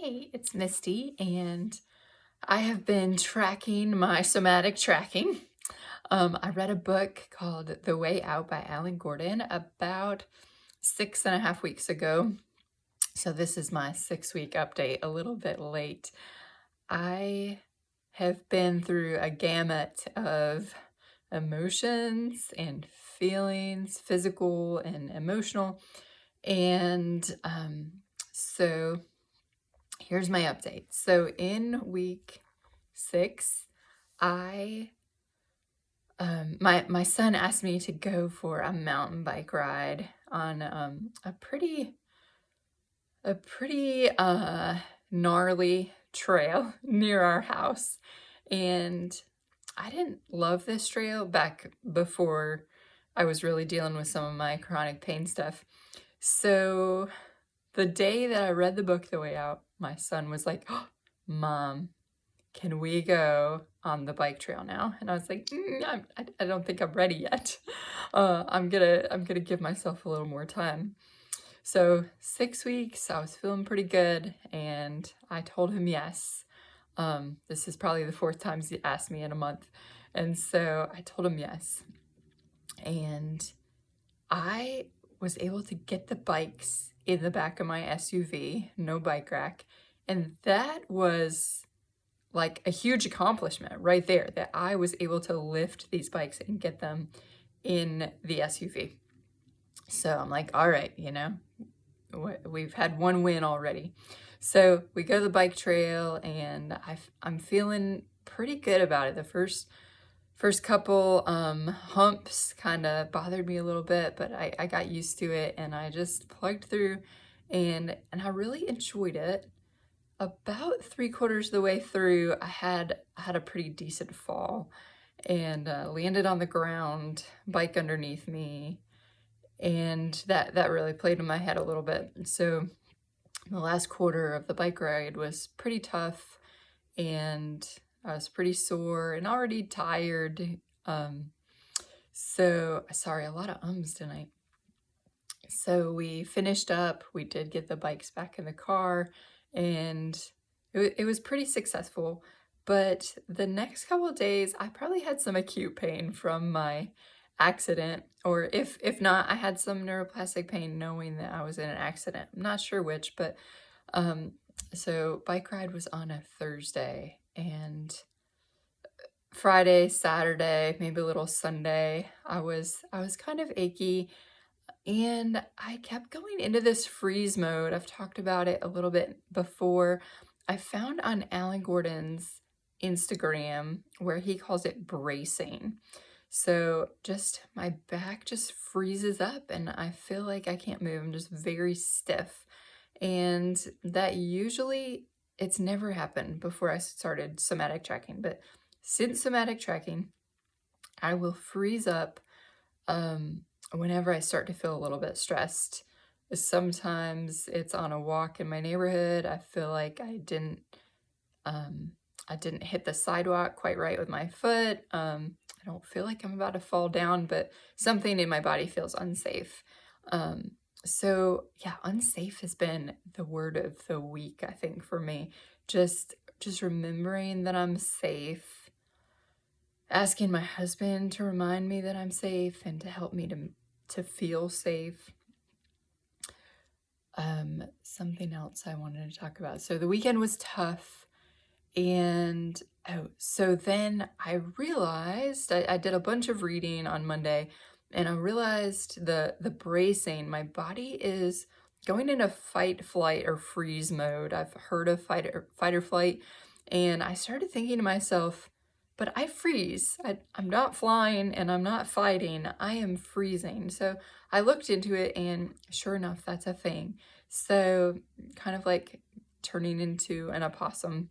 Hey, it's Misty, and I have been tracking my somatic tracking. I read a book called The Way Out by Alan Gordon about 6.5 weeks ago. So this is my 6-week update, a little bit late. I have been through a gamut of emotions and feelings, physical and emotional. And so here's my update. So in week 6, I my son asked me to go for a mountain bike ride on a pretty gnarly trail near our house. And I didn't love this trail back before I was really dealing with some of my chronic pain stuff. So the day that I read the book The Way Out, my son was like, oh, Mom, can we go on the bike trail now? And I was like, I don't think I'm ready yet. I'm gonna give myself a little more time. So 6 weeks, I was feeling pretty good, and I told him yes. This is probably the 4th time he asked me in a month. And so I told him yes. And I was able to get the bikes in the back of my SUV, no bike rack. And that was like a huge accomplishment right there, that I was able to lift these bikes and get them in the SUV. So I'm like, all right, we've had one win already. So we go to the bike trail, and I'm feeling pretty good about it. The first couple humps kind of bothered me a little bit, but I got used to it, and I just plugged through, and I really enjoyed it. About 3/4 of the way through, I had a pretty decent fall, and landed on the ground, bike underneath me, and that really played in my head a little bit. So the last quarter of the bike ride was pretty tough, and I was pretty sore and already tired. So sorry, a lot of ums tonight. So we finished up, we did get the bikes back in the car, and it was pretty successful. But the next couple of days, I probably had some acute pain from my accident, or if not, I had some neuroplastic pain knowing that I was in an accident. I'm not sure which, but so bike ride was on a Thursday, and Friday, Saturday, maybe a little Sunday, I was kind of achy. And I kept going into this freeze mode. I've talked about it a little bit before. I found on Alan Gordon's Instagram where he calls it bracing. So just my back just freezes up, and I feel like I can't move. I'm just very stiff. And that usually, it's never happened before I started somatic tracking. But since somatic tracking, I will freeze up whenever I start to feel a little bit stressed. Sometimes it's on a walk in my neighborhood. I feel like I didn't hit the sidewalk quite right with my foot. I don't feel like I'm about to fall down, but something in my body feels unsafe. So yeah, unsafe has been the word of the week, I think, for me. Just remembering that I'm safe, asking my husband to remind me that I'm safe and to help me to feel safe. Something else I wanted to talk about. So the weekend was tough, and so then I realized I did a bunch of reading on Monday, and I realized the bracing, my body is going into fight, flight, or freeze mode. I've heard of fight or flight, and I started thinking to myself, but I freeze. I'm not flying and I'm not fighting. I am freezing. So I looked into it, and sure enough, that's a thing. So kind of like turning into an opossum.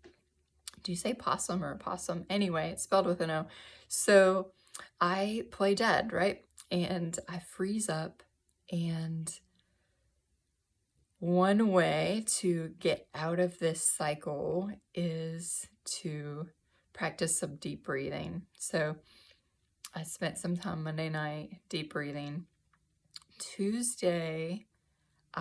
Do you say possum or opossum? Anyway, it's spelled with an O. So I play dead, right? And I freeze up, and one way to get out of this cycle is to practice some deep breathing. So I spent some time Monday night deep breathing. Tuesday,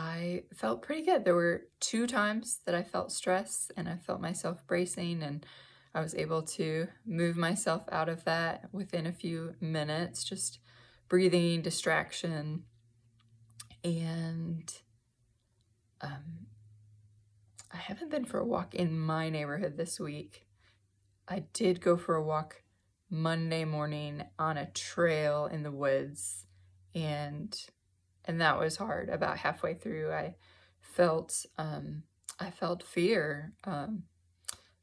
I felt pretty good. There were 2 times that I felt stress and I felt myself bracing, and I was able to move myself out of that within a few minutes, just breathing, distraction, and I haven't been for a walk in my neighborhood this week. I did go for a walk Monday morning on a trail in the woods, and that was hard. About halfway through, I felt fear.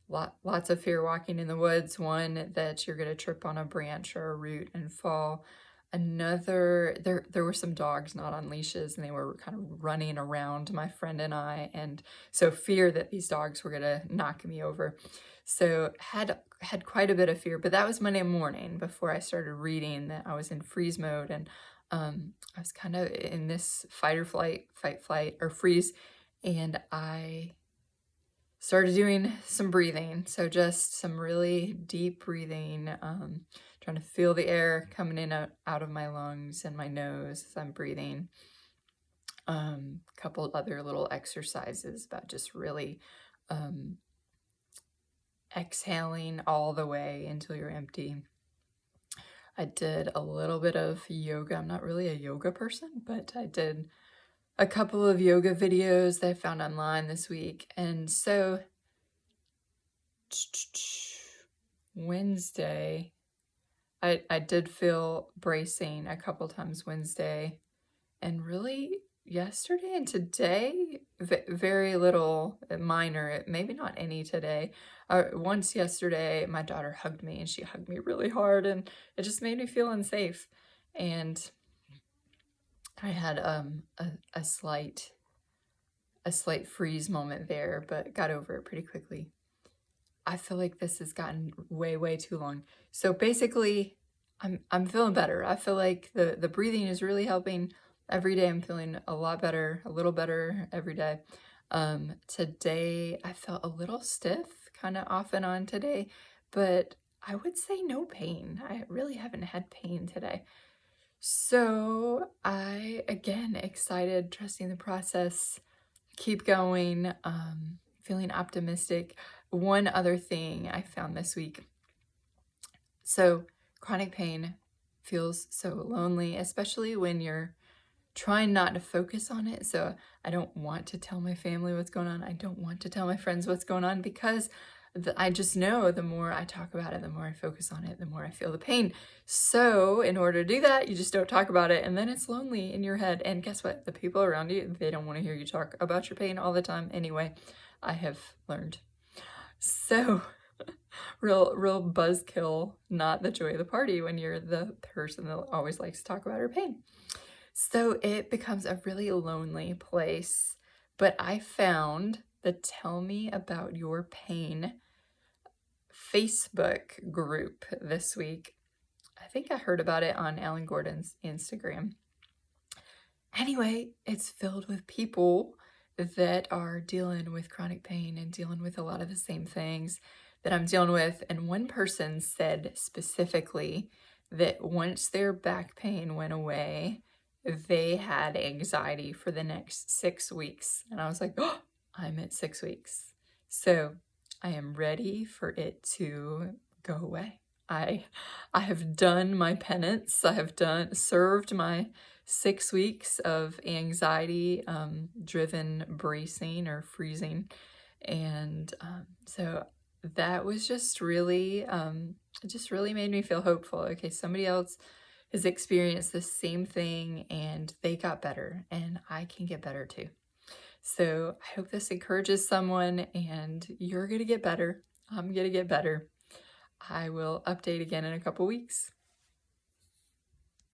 Lots of fear walking in the woods. One, that you're gonna trip on a branch or a root and fall. Another, there were some dogs not on leashes, and they were kind of running around my friend and I, and so fear that these dogs were gonna knock me over. So had quite a bit of fear, but that was Monday morning before I started reading. That I was in freeze mode, and I was kind of in this fight or flight, flight or freeze, and I started doing some breathing. So just some really deep breathing, trying to feel the air coming in out of my lungs and my nose as I'm breathing. Couple other little exercises about just really exhaling all the way until you're empty. I did a little bit of yoga. I'm not really a yoga person, but I did a couple of yoga videos that I found online this week. And so Wednesday, I did feel bracing a couple times Wednesday, and really yesterday and today, very little, minor, maybe not any today. Once yesterday, my daughter hugged me, and she hugged me really hard, and it just made me feel unsafe. And I had a slight freeze moment there, but got over it pretty quickly. I feel like this has gotten way too long. So basically, I'm feeling better. I feel like the breathing is really helping. Every day I'm feeling a lot better, a little better every day. Today I felt a little stiff, kind of off and on today, but I would say no pain. I really haven't had pain today. So I, again, excited, trusting the process, keep going, feeling optimistic. One other thing I found this week. So chronic pain feels so lonely, especially when you're trying not to focus on it. So I don't want to tell my family what's going on. I don't want to tell my friends what's going on, because I just know the more I talk about it, the more I focus on it, the more I feel the pain. So in order to do that, you just don't talk about it, and then it's lonely in your head. And guess what? The people around you, they don't want to hear you talk about your pain all the time anyway. I have learned. So real buzzkill, not the joy of the party when you're the person that always likes to talk about her pain. So it becomes a really lonely place. But I found the Tell Me About Your Pain Facebook group this week. I think I heard about it on Alan Gordon's Instagram. Anyway, it's filled with people that are dealing with chronic pain and dealing with a lot of the same things that I'm dealing with. And one person said specifically that once their back pain went away, they had anxiety for the next 6 weeks. And I was like, oh, I'm at 6 weeks. So I am ready for it to go away. I have done my penance. I have served my 6 weeks of anxiety driven bracing or freezing. And so that was just really made me feel hopeful. Okay, somebody else has experienced the same thing and they got better, and I can get better too. So I hope this encourages someone, and you're gonna get better. I'm gonna get better. I will update again in a couple weeks.